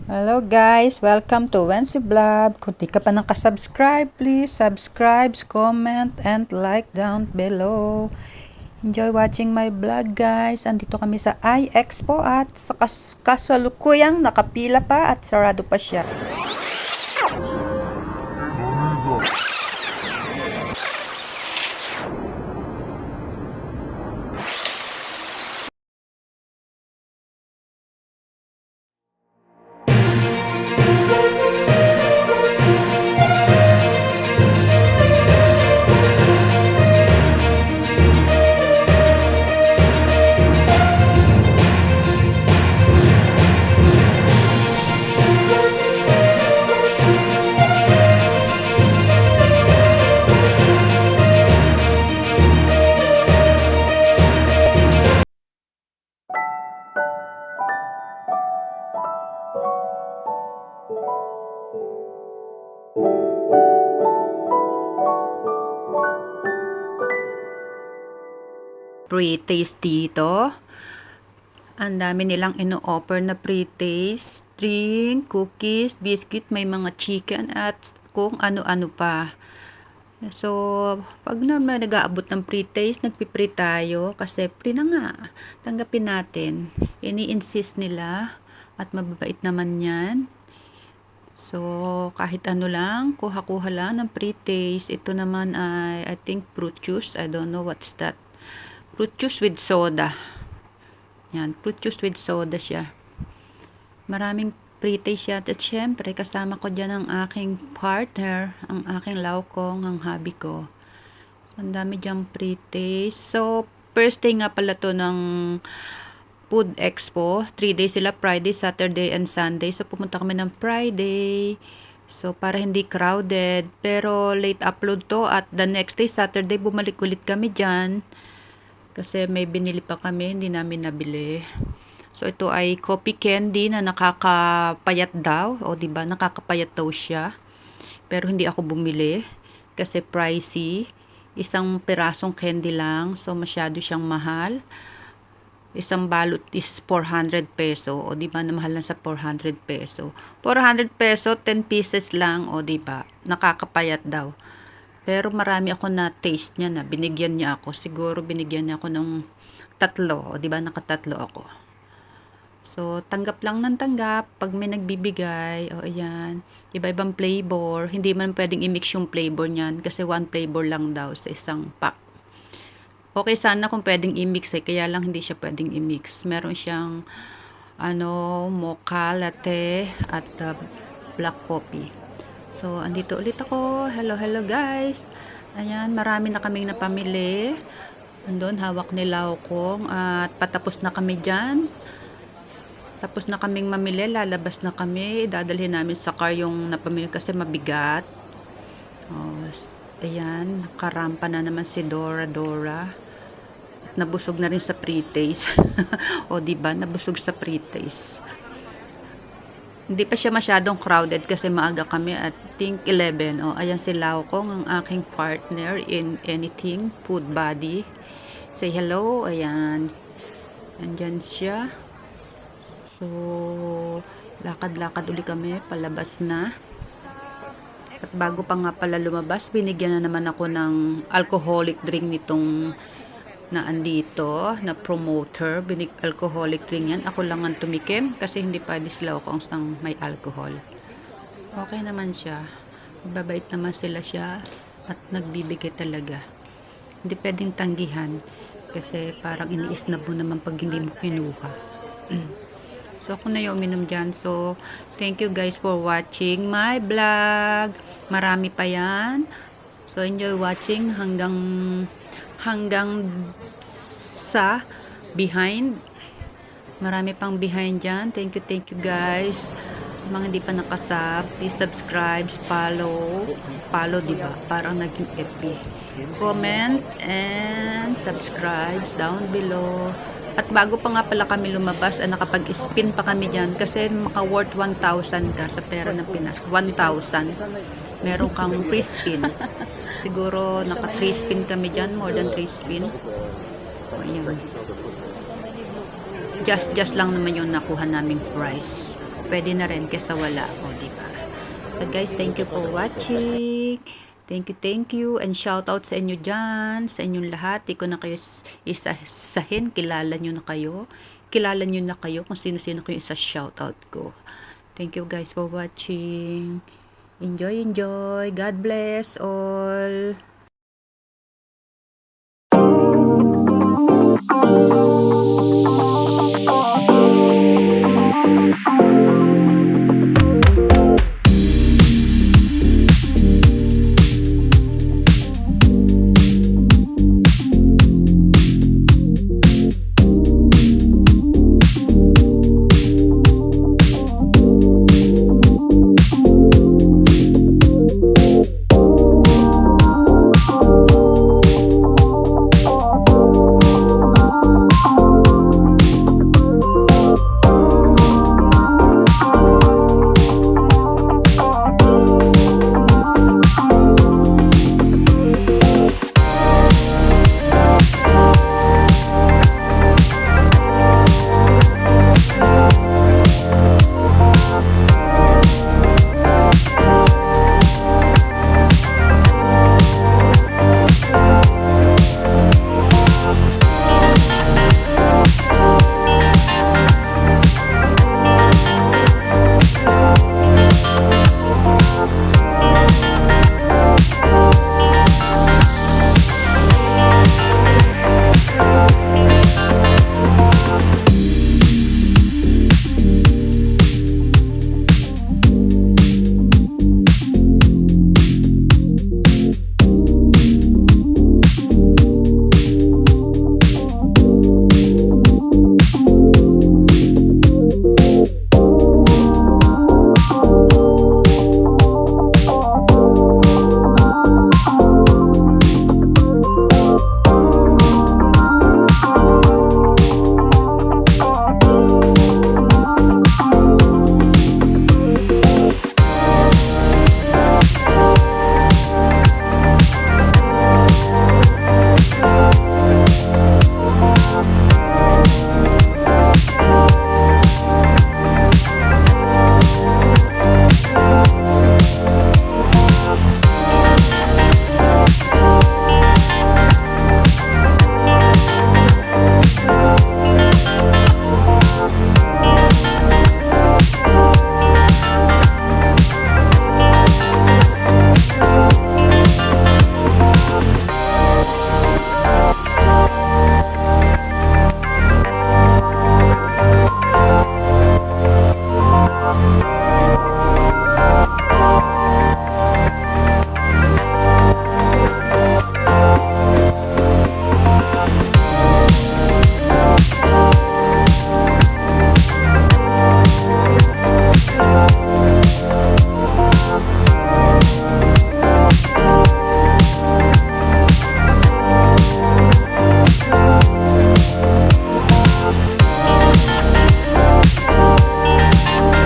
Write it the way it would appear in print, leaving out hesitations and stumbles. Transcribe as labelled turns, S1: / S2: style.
S1: Hello guys, welcome to Wency Vlog. Kung di ka pa nakasubscribe, please subscribe, comment, and like down below. Enjoy watching my vlog guys. Andito kami sa iExpo at sa kasalukuyang nakapila pa at sarado pa siya. Pre-taste dito. Ang dami nilang ino-offer na pre-taste, drink, cookies, biscuit, may mga chicken at kung ano-ano pa. So, pag naman nag-aabot ng pre-taste, nagpipre tayo kasi pre na nga. Tanggapin natin. Ini-insist nila at mababait naman yan. So, kahit ano lang, kuha-kuha lang ng pre-taste. Ito naman ay, I think, fruit juice. I don't know what's that. Fruit juice with soda. Yan, fruit juice with soda siya. Maraming pre-taste siya. At syempre, kasama ko dyan ang aking partner, ang aking laukong, ang hubby ko. So, ang dami dyan pre-taste. So, first day nga pala to ng Food Expo. 3 days sila, Friday, Saturday, and Sunday. So, pumunta kami ng Friday. So, para hindi crowded. Pero, late upload to. At the next day, Saturday, bumalik ulit kami dyan. Kasi may binili pa kami, hindi namin nabili. So, ito ay coffee candy na nakakapayat daw. O, diba? Nakakapayat daw siya. Pero, hindi ako bumili. Kasi pricey. Isang pirasong candy lang. So, masyado siyang mahal. Isang balot is 400 peso. O, diba? Na mahal na sa 400 peso. 400 peso, 10 pieces lang. O, diba? Nakakapayat daw. Pero marami ako na taste niya na binigyan niya ako. Siguro binigyan niya ako ng 3. O, di ba nakatatlo ako. So, tanggap lang ng tanggap. Pag may nagbibigay, o ayan, iba-ibang flavor. Hindi man pwedeng i-mix yung flavor niyan kasi one flavor lang daw sa isang pack. Okay sana kung pwedeng i-mix kaya lang hindi siya pwedeng i-mix. Meron siyang mocha latte at black coffee. So, andito ulit ako. Hello guys. Ayan, marami na kaming napamili. Andun, hawak ni Laukong. At patapos na kami dyan. Tapos na kaming mamili. Lalabas na kami. Dadalhin namin sa car yung napamili kasi mabigat. Oh, ayan, nakarampa na naman si Dora. At nabusog na rin sa pre-taste. O, diba? Nabusog sa pre-taste. Hindi pa siya masyadong crowded kasi maaga kami at think 11. O, ayan si Laukong, ang aking partner in anything, food body. Say hello, ayan. Andyan siya. So, lakad-lakad uli kami, palabas na. At bago pa nga pala lumabas, binigyan na naman ako ng alcoholic drink nitong na andito, na promoter, alcoholic drink yan. Ako lang ang tumikim kasi hindi pwede sila kung may alcohol. Okay naman siya. Mababait naman sila siya at nagbibigay talaga. Hindi pwedeng tanggihan kasi parang iniis na po naman pag hindi mo kinuha. So, ako na yung uminom dyan. So, thank you guys for watching my vlog. Marami pa yan. So, enjoy watching hanggang sa behind. Marami pang behind dyan. Thank you guys. Sa mga hindi pa nakasub, please subscribe, follow, diba? Parang naging FB. Comment and subscribe down below. At bago pa nga pala kami lumabas, nakapag-spin pa kami dyan kasi maka-worth 1,000 ka sa pera ng Pinas. 1,000. Meron kang free spin. Siguro naka 3 spin kami dyan, more than 3 spin. O, ayan. Just lang naman yung nakuha naming price. pwede na rin kesa wala. O, diba? So guys, thank you for watching. Thank you. And shout out sa inyo dyan, sa inyong lahat. Di ko na kayo isahin. Kilala nyo na kayo. Kilala nyo na kayo kung sino-sino kayo isa shout out ko. Thank you guys for watching. Enjoy. God bless all.